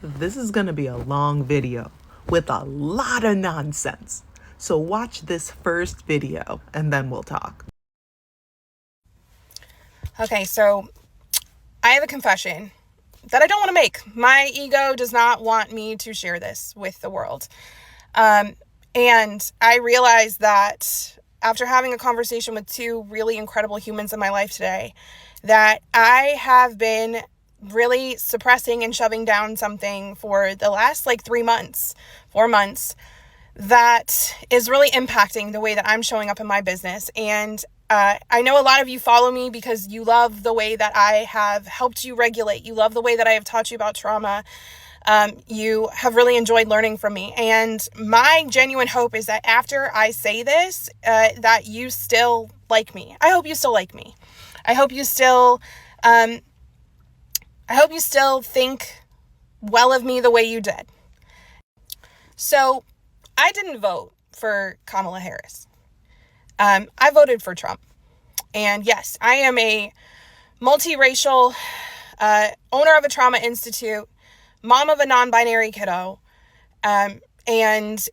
This is going to be a long video with a lot of nonsense. So watch this first video and then we'll talk. Okay, so I have a confession that I don't want to make. My ego does not want me to share this with the world. And I realized that after having a conversation with two really incredible humans in my life today, that I have been really suppressing and shoving down something for the last 4 months, that is really impacting the way that I'm showing up in my business. And I know a lot of you follow me because you love the way that I have helped you regulate. You love the way that I have taught you about trauma. You have really enjoyed learning from me. And my genuine hope is that after I say this, that you still like me. I hope you still like me. I hope you still think well of me the way you did. So I didn't vote for Kamala Harris. I voted for Trump. And yes, I am a multiracial owner of a trauma institute, mom of a non-binary kiddo, and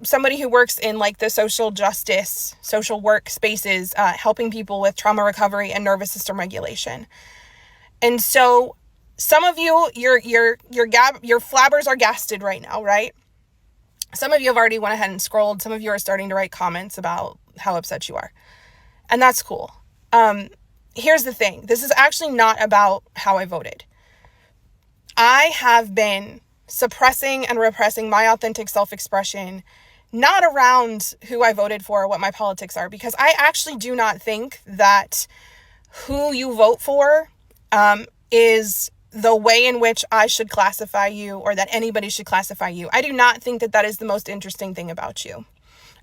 somebody who works in the social justice, social work spaces, helping people with trauma recovery and nervous system regulation. And so some of you, your flabbers are gasted right now, right? Some of you have already went ahead and scrolled. Some of you are starting to write comments about how upset you are. And that's cool. Here's the thing. This is actually not about how I voted. I have been suppressing and repressing my authentic self-expression, not around who I voted for or what my politics are, because I actually do not think that who you vote for is the way in which I should classify you, or that anybody should classify you. I do not think that that is the most interesting thing about you.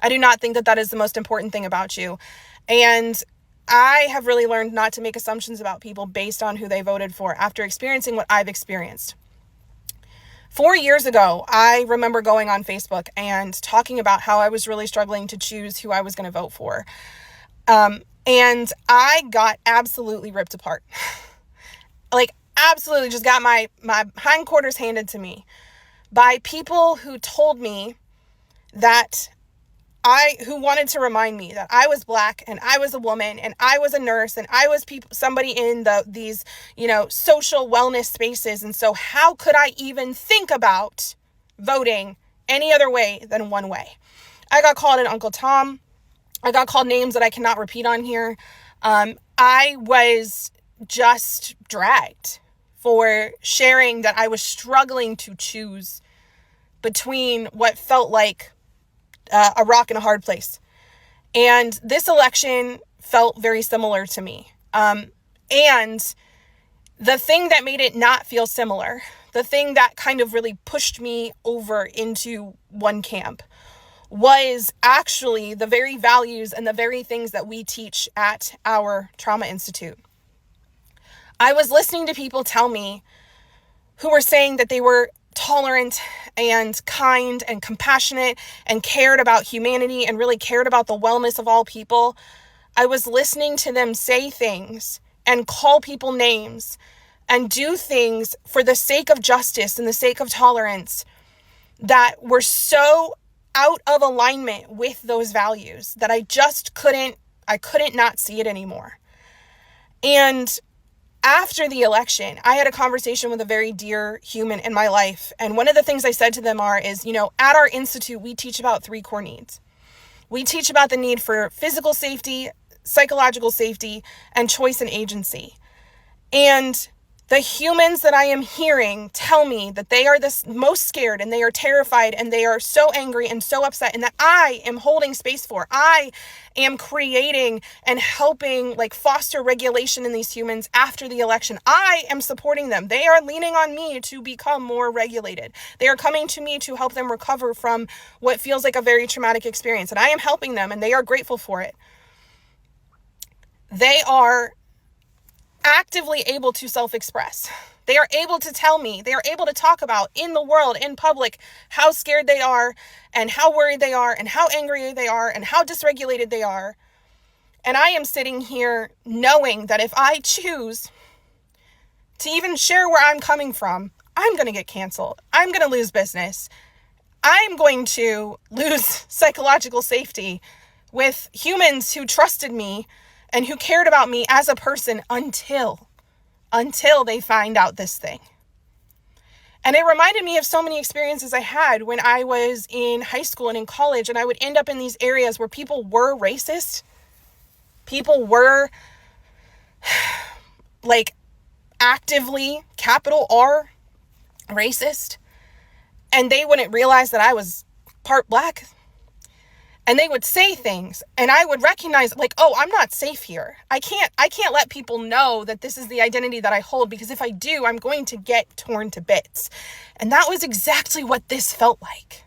I do not think that that is the most important thing about you. And I have really learned not to make assumptions about people based on who they voted for after experiencing what I've experienced. 4 years ago, I remember going on Facebook and talking about how I was really struggling to choose who I was going to vote for. And I got absolutely ripped apart. Absolutely just got my hindquarters handed to me by people who told me who wanted to remind me that I was Black and I was a woman and I was a nurse and I was somebody in these social wellness spaces. And so how could I even think about voting any other way than one way? I got called an Uncle Tom. I got called names that I cannot repeat on here. I was just dragged for sharing that I was struggling to choose between what felt like a rock and a hard place. And this election felt very similar to me. And the thing that made it not feel similar, the thing that kind of really pushed me over into one camp, was actually the very values and the very things that we teach at our trauma institute. I was listening to people tell me who were saying that they were tolerant and kind and compassionate and cared about humanity and really cared about the wellness of all people. I was listening to them say things and call people names and do things for the sake of justice and the sake of tolerance that were so out of alignment with those values that I just couldn't not see it anymore. And after the election, I had a conversation with a very dear human in my life. And one of the things I said to them is, at our institute, we teach about 3 core needs. We teach about the need for physical safety, psychological safety, and choice and agency. And the humans that I am hearing tell me that they are the most scared and they are terrified and they are so angry and so upset, and that I am holding space for. I am creating and helping foster regulation in these humans after the election. I am supporting them. They are leaning on me to become more regulated. They are coming to me to help them recover from what feels like a very traumatic experience. And I am helping them and they are grateful for it. They are actively able to self-express. They are able to tell me, they are able to talk about in the world, in public, how scared they are and how worried they are and how angry they are and how dysregulated they are. And I am sitting here knowing that if I choose to even share where I'm coming from, I'm going to get canceled. I'm going to lose business. I'm going to lose psychological safety with humans who trusted me and who cared about me as a person until they find out this thing. And it reminded me of so many experiences I had when I was in high school and in college, and I would end up in these areas where people were racist. People were like actively, capital R, racist. And they wouldn't realize that I was part black. And they would say things, and I would recognize, like, oh, I'm not safe here. I can't let people know that this is the identity that I hold, because if I do, I'm going to get torn to bits. And that was exactly what this felt like.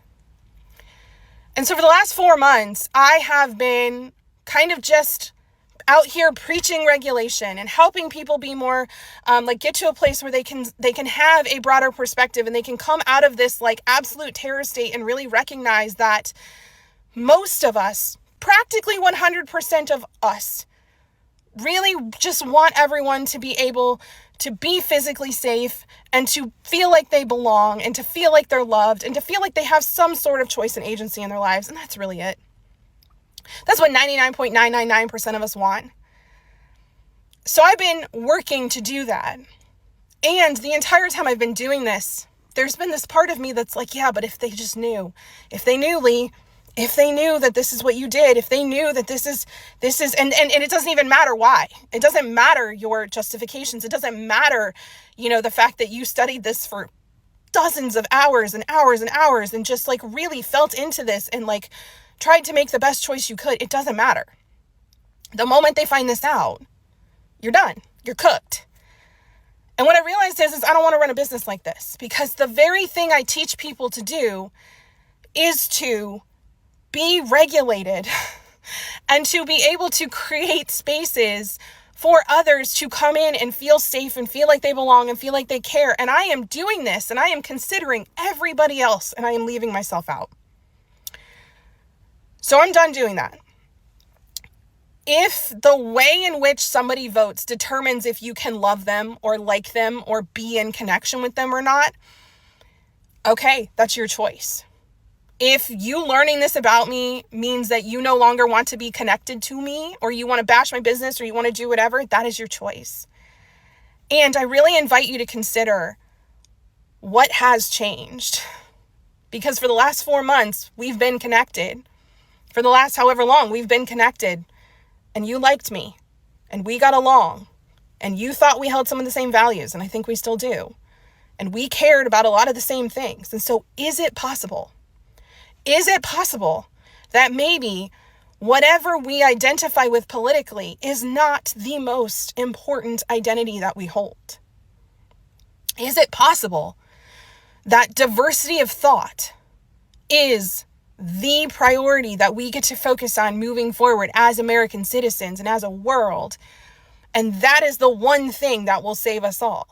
And so for the last 4 months, I have been kind of just out here preaching regulation and helping people be more, get to a place where they can have a broader perspective, and they can come out of this like absolute terror state and really recognize that most of us, practically 100% of us, really just want everyone to be able to be physically safe and to feel like they belong and to feel like they're loved and to feel like they have some sort of choice and agency in their lives. And that's really it. That's what 99.999% of us want. So I've been working to do that. And the entire time I've been doing this, there's been this part of me that's like, yeah, but if they just knew, if they knew, Lee, if they knew that this is what you did, if they knew that this is, and it doesn't even matter why. It doesn't matter your justifications. It doesn't matter, the fact that you studied this for dozens of hours and hours and hours and just like really felt into this and like tried to make the best choice you could. It doesn't matter. The moment they find this out, you're done. You're cooked. And what I realized is I don't want to run a business like this, because the very thing I teach people to do is to be regulated and to be able to create spaces for others to come in and feel safe and feel like they belong and feel like they care. And I am doing this, and I am considering everybody else, and I am leaving myself out. So I'm done doing that. If the way in which somebody votes determines if you can love them or like them or be in connection with them or not, okay, that's your choice. If you learning this about me means that you no longer want to be connected to me, or you want to bash my business, or you want to do whatever, that is your choice. And I really invite you to consider what has changed. Because for the last 4 months, we've been connected. For the last however long, we've been connected. And you liked me. And we got along. And you thought we held some of the same values, and I think we still do. And we cared about a lot of the same things. And so is it possible? Is it possible that maybe whatever we identify with politically is not the most important identity that we hold? Is it possible that diversity of thought is the priority that we get to focus on moving forward as American citizens and as a world, and that is the one thing that will save us all?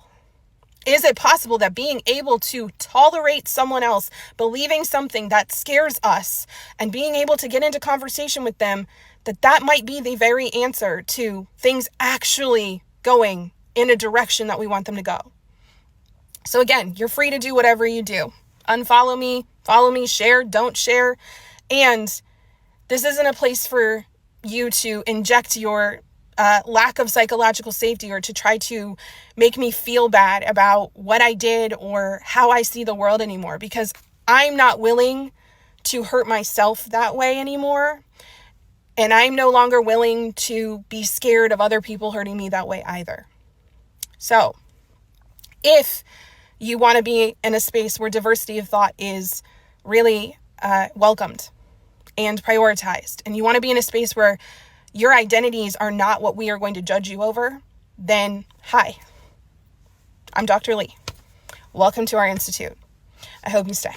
Is it possible that being able to tolerate someone else believing something that scares us and being able to get into conversation with them, that might be the very answer to things actually going in a direction that we want them to go? So again, you're free to do whatever you do. Unfollow me, follow me, share, don't share. And this isn't a place for you to inject your lack of psychological safety or to try to make me feel bad about what I did or how I see the world anymore, because I'm not willing to hurt myself that way anymore. And I'm no longer willing to be scared of other people hurting me that way either. So if you want to be in a space where diversity of thought is really welcomed and prioritized, and you want to be in a space where your identities are not what we are going to judge you over, then hi, I'm Dr. Lee. Welcome to our institute. I hope you stay.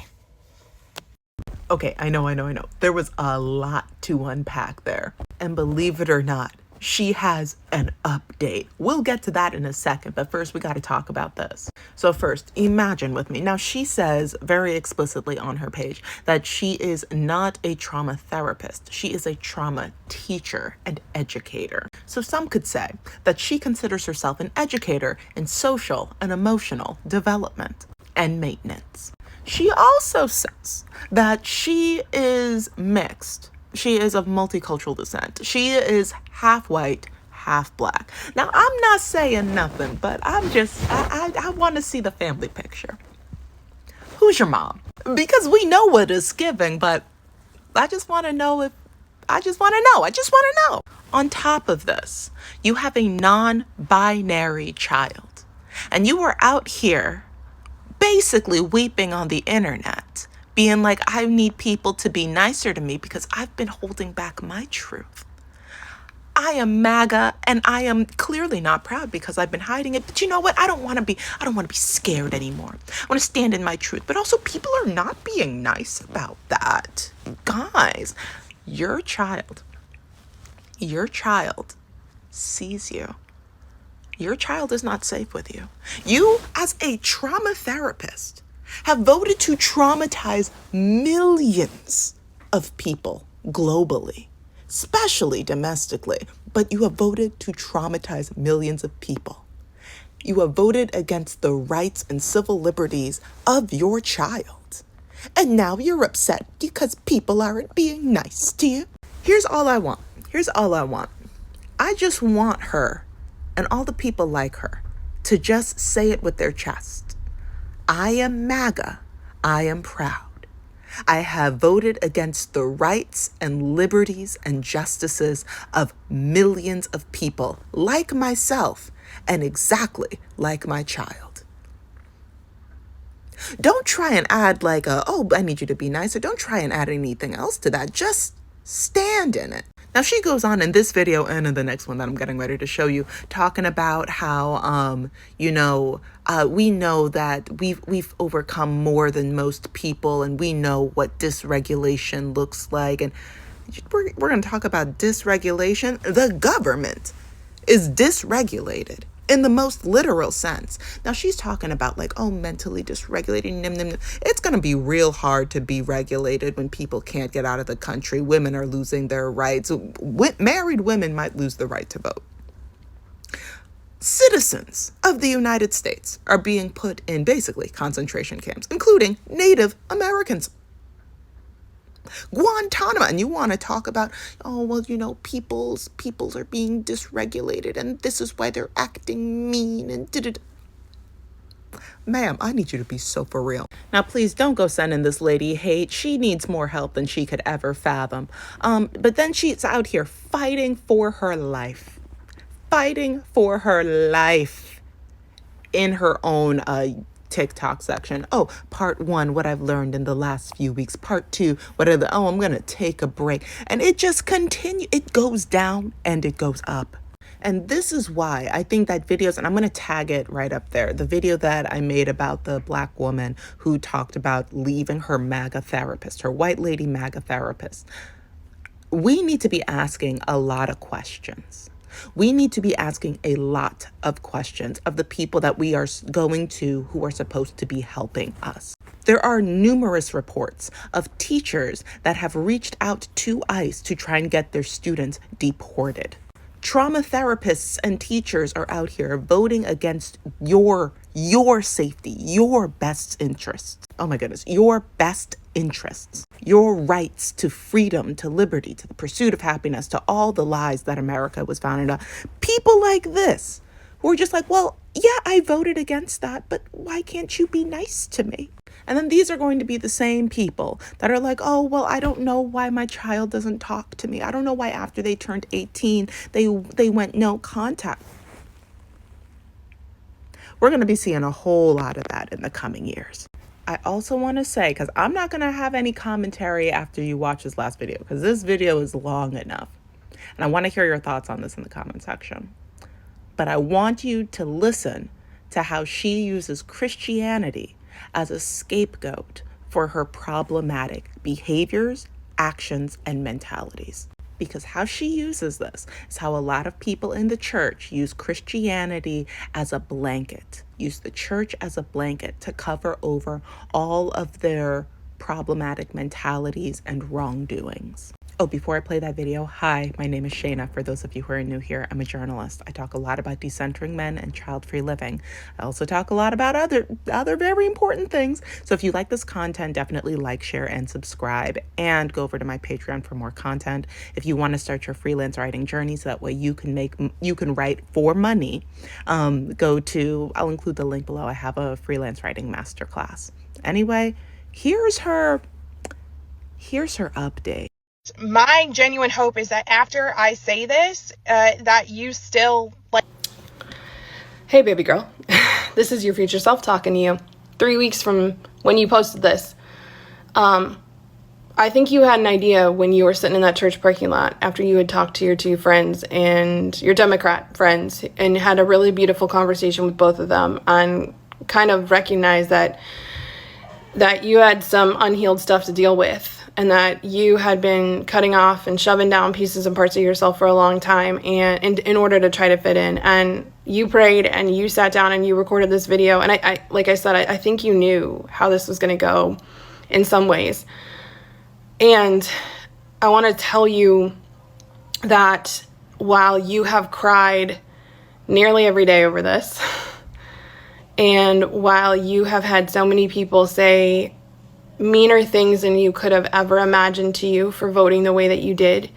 Okay, I know. There was a lot to unpack there. And believe it or not, she has an update. We'll get to that in a second, but first we got to talk about this. So first, imagine with me. Now, she says very explicitly on her page that she is not a trauma therapist. She is a trauma teacher and educator. So some could say that she considers herself an educator in social and emotional development. and maintenance. She also says that she is mixed. She is of multicultural descent. She is half white, half black. Now, I'm not saying nothing, but I want to see the family picture. Who's your mom? Because we know what is giving, but I just want to know if, I just want to know. On top of this, you have a non-binary child, and you are out here basically weeping on the internet, being like, I need people to be nicer to me because I've been holding back my truth. I am MAGA, and I am clearly not proud because I've been hiding it. But you know what? I don't want to be scared anymore. I want to stand in my truth. But also, people are not being nice about that. Guys, your child sees you. Your child is not safe with you. You, as a trauma therapist, have voted to traumatize millions of people globally, especially domestically, but you have voted to traumatize millions of people. You have voted against the rights and civil liberties of your child. And now you're upset because people aren't being nice to you. Here's all I want. I just want her and all the people like her to just say it with their chest. I am MAGA. I am proud. I have voted against the rights and liberties and justices of millions of people like myself and exactly like my child. Don't try and add I need you to be nicer. Don't try and add anything else to that. Just stand in it. Now, she goes on in this video and in the next one that I'm getting ready to show you, talking about how, we know that we've overcome more than most people, and we know what dysregulation looks like. And we're going to talk about dysregulation. The government is dysregulated in the most literal sense. Now, she's talking about mentally dysregulated. It's going to be real hard to be regulated when people can't get out of the country. Women are losing their rights. Married women might lose the right to vote. Citizens of the United States are being put in basically concentration camps, including Native Americans. Guantanamo, and you want to talk about, peoples are being dysregulated, and this is why they're acting mean, and Ma'am, I need you to be so for real. Now, please don't go sending this lady hate. She needs more help than she could ever fathom. But then she's out here fighting for her life in her own TikTok section. Oh, part 1, what I've learned in the last few weeks. Part 2, I'm going to take a break. And it just continues. It goes down and it goes up. And this is why I think that videos, and I'm going to tag it right up there, the video that I made about the Black woman who talked about leaving her MAGA therapist, her white lady MAGA therapist. We need to be asking a lot of questions. We need to be asking a lot of questions of the people that we are going to who are supposed to be helping us. There are numerous reports of teachers that have reached out to ICE to try and get their students deported. Trauma therapists and teachers are out here voting against your safety, your best interests. Oh my goodness, your best interests, your rights to freedom, to liberty, to the pursuit of happiness, to all the lies that America was founded on. People like this who are just like, well, yeah, I voted against that, but why can't you be nice to me? And then these are going to be the same people that are like, oh, well, I don't know why my child doesn't talk to me. I don't know why after they turned 18, they went no contact. We're going to be seeing a whole lot of that in the coming years. I also want to say, because I'm not going to have any commentary after you watch this last video, because this video is long enough. And I want to hear your thoughts on this in the comment section. But I want you to listen to how she uses Christianity as a scapegoat for her problematic behaviors, actions, and mentalities. Because how she uses this is how a lot of people in the church use Christianity as a blanket, use the church as a blanket to cover over all of their problematic mentalities and wrongdoings. Oh, before I play that video, hi, my name is Shayna. For those of you who are new here, I'm a journalist. I talk a lot about decentering men and child-free living. I also talk a lot about other very important things. So if you like this content, definitely like, share, and subscribe, and go over to my Patreon for more content. If you want to start your freelance writing journey, so that way you can write for money, I'll include the link below. I have a freelance writing masterclass. Anyway, here's her update. My genuine hope is that after I say this, that you still like. Hey, baby girl. This is your future self talking to you. 3 weeks from when you posted this. I think you had an idea when you were sitting in that church parking lot after you had talked to your two friends and your Democrat friends and had a really beautiful conversation with both of them, and kind of recognized that you had some unhealed stuff to deal with, and that you had been cutting off and shoving down pieces and parts of yourself for a long time and in order to try to fit in. And you prayed and you sat down and you recorded this video. And I like I said, I think you knew how this was going to go in some ways. And I want to tell you that while you have cried nearly every day over this, and while you have had so many people say meaner things than you could have ever imagined to you for voting the way that you did,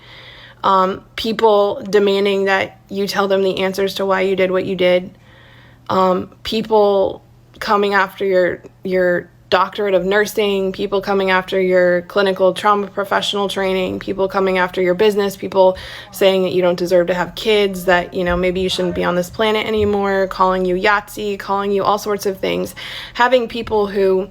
people demanding that you tell them the answers to why you did what you did, people coming after your doctorate of nursing, people coming after your clinical trauma professional training, people coming after your business, people saying that you don't deserve to have kids, that, you know, maybe you shouldn't be on this planet anymore, calling you Yahtzee, calling you all sorts of things, having people who,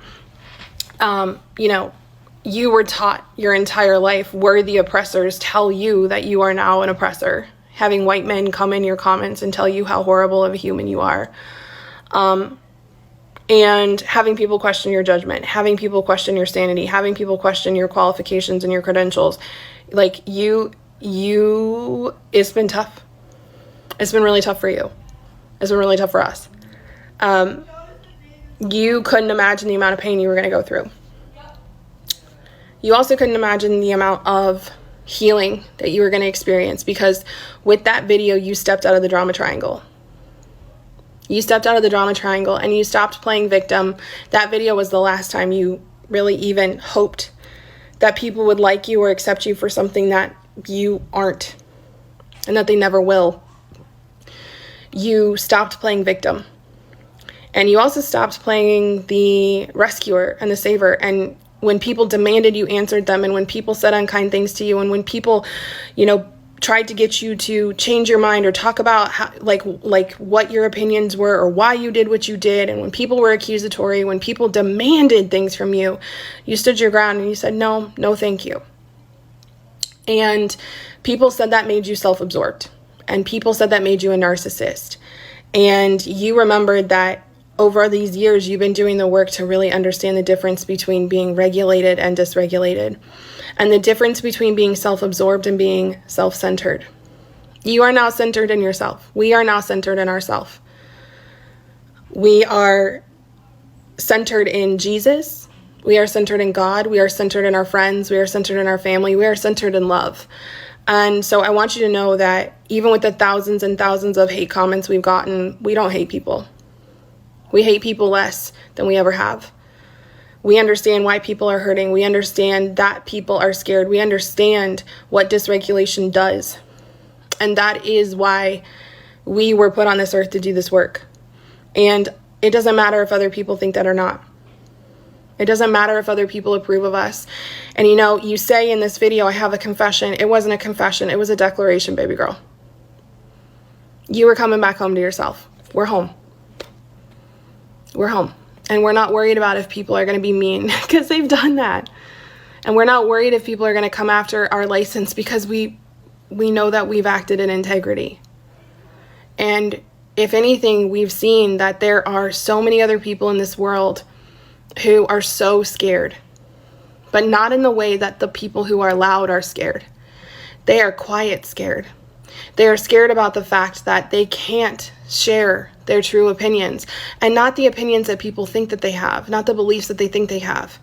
you were taught your entire life were the oppressors tell you that you are now an oppressor, having white men come in your comments and tell you how horrible of a human you are. And having people question your judgment, having people question your sanity, having people question your qualifications and your credentials. Like it's been tough. It's been really tough for you. It's been really tough for us. You couldn't imagine the amount of pain you were going to go through. You also couldn't imagine the amount of healing that you were going to experience, because with that video, you stepped out of the drama triangle. You stepped out of the drama triangle and you stopped playing victim. That video was the last time you really even hoped that people would like you or accept you for something that you aren't, and that they never will. You stopped playing victim. And you also stopped playing the rescuer and the saver. And when people demanded, you answered them. And when people said unkind things to you, and when people, tried to get you to change your mind or talk about how, like what your opinions were or why you did what you did, and when people were accusatory, when people demanded things from you, you stood your ground and you said, no, thank you. And people said that made you self-absorbed. And people said that made you a narcissist. And you remembered that over these years, you've been doing the work to really understand the difference between being regulated and dysregulated, and the difference between being self-absorbed and being self-centered. You are now centered in yourself. We are now centered in ourselves. We are centered in Jesus. We are centered in God. We are centered in our friends. We are centered in our family. We are centered in love. And so I want you to know that even with the thousands and thousands of hate comments we've gotten, we don't hate people. We hate people less than we ever have. We understand why people are hurting. We understand that people are scared. We understand what dysregulation does. And that is why we were put on this earth to do this work. And it doesn't matter if other people think that or not. It doesn't matter if other people approve of us. And you say in this video, I have a confession. It wasn't a confession. It was a declaration, baby girl. You were coming back home to yourself. We're home. We're home. And we're not worried about if people are going to be mean, because they've done that. And we're not worried if people are going to come after our license, because we know that we've acted in integrity. And if anything, we've seen that there are so many other people in this world who are so scared, but not in the way that the people who are loud are scared. They are quiet scared. They are scared about the fact that they can't share their true opinions, and not the opinions that people think that they have, not the beliefs that they think they have.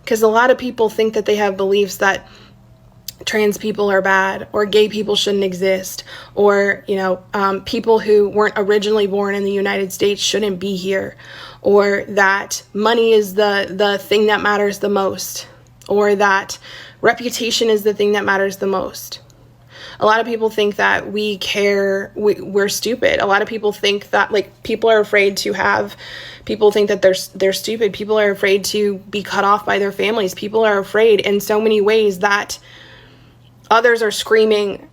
Because a lot of people think that they have beliefs that trans people are bad, or gay people shouldn't exist, or, people who weren't originally born in the United States shouldn't be here, or that money is the thing that matters the most, or that reputation is the thing that matters the most. A lot of people think that we're stupid. A lot of people think that, people are afraid to have, people think that they're stupid. People are afraid to be cut off by their families. People are afraid in so many ways that others are screaming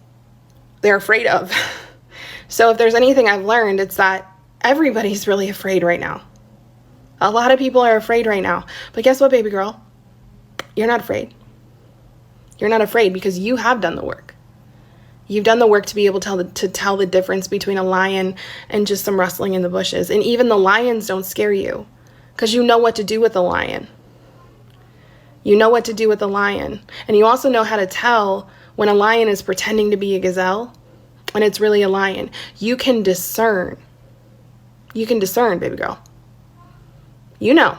they're afraid of. So if there's anything I've learned, it's that everybody's really afraid right now. A lot of people are afraid right now. But guess what, baby girl? You're not afraid. You're not afraid because you have done the work. You've done the work to be able to tell the difference between a lion and just some rustling in the bushes. And even the lions don't scare you because you know what to do with the lion. You know what to do with the lion. And you also know how to tell when a lion is pretending to be a gazelle and it's really a lion. You can discern. You can discern, baby girl. You know.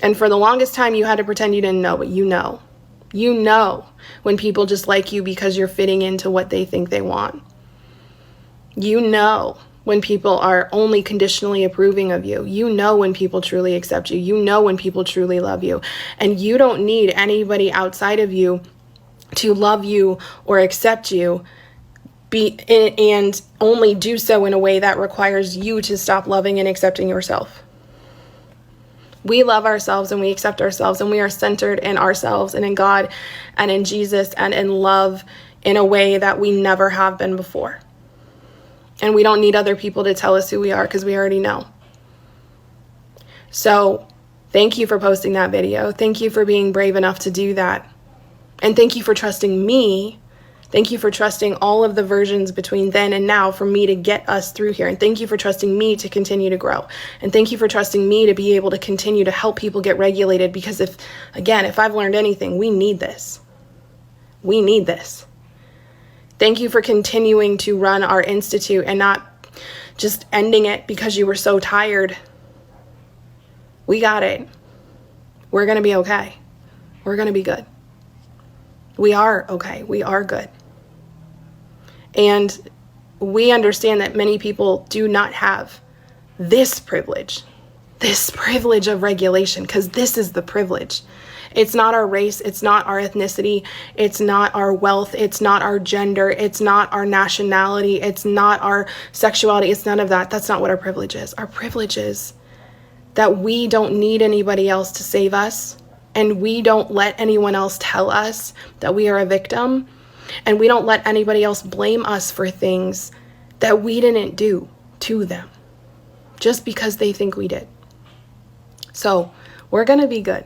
And for the longest time, you had to pretend you didn't know, but you know. You know when people just like you because you're fitting into what they think they want. You know when people are only conditionally approving of you. You know when people truly accept you. You know when people truly love you. And you don't need anybody outside of you to love you or accept you, and only do so in a way that requires you to stop loving and accepting yourself. We love ourselves and we accept ourselves, and we are centered in ourselves and in God and in Jesus and in love in a way that we never have been before. And we don't need other people to tell us who we are because we already know. So thank you for posting that video. Thank you for being brave enough to do that. And thank you for trusting me. Thank you for trusting all of the versions between then and now for me to get us through here. And thank you for trusting me to continue to grow. And thank you for trusting me to be able to continue to help people get regulated. Because if I've learned anything, we need this. We need this. Thank you for continuing to run our institute and not just ending it because you were so tired. We got it. We're going to be okay. We're going to be good. We are okay. We are good. And we understand that many people do not have this privilege of regulation, because this is the privilege. It's not our race. It's not our ethnicity. It's not our wealth. It's not our gender. It's not our nationality. It's not our sexuality. It's none of that. That's not what our privilege is. Our privilege is that we don't need anybody else to save us. And we don't let anyone else tell us that we are a victim. And we don't let anybody else blame us for things that we didn't do to them just because they think we did. So we're going to be good.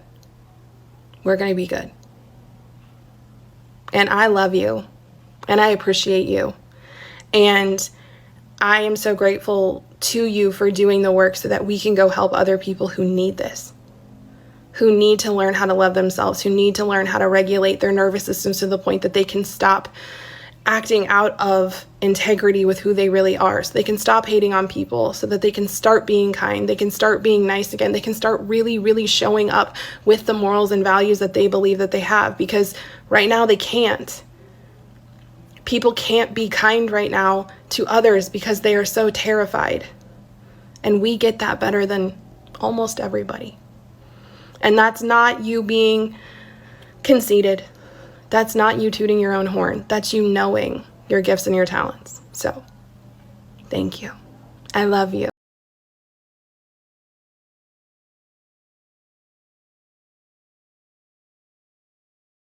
We're going to be good. And I love you. And I appreciate you. And I am so grateful to you for doing the work so that we can go help other people who need this. Who need to learn how to love themselves, who need to learn how to regulate their nervous systems to the point that they can stop acting out of integrity with who they really are, so they can stop hating on people, so that they can start being kind, they can start being nice again, they can start really, really showing up with the morals and values that they believe that they have, because right now they can't. People can't be kind right now to others because they are so terrified. And we get that better than almost everybody. And that's not you being conceited. That's not you tooting your own horn. That's you knowing your gifts and your talents. So, thank you. I love you.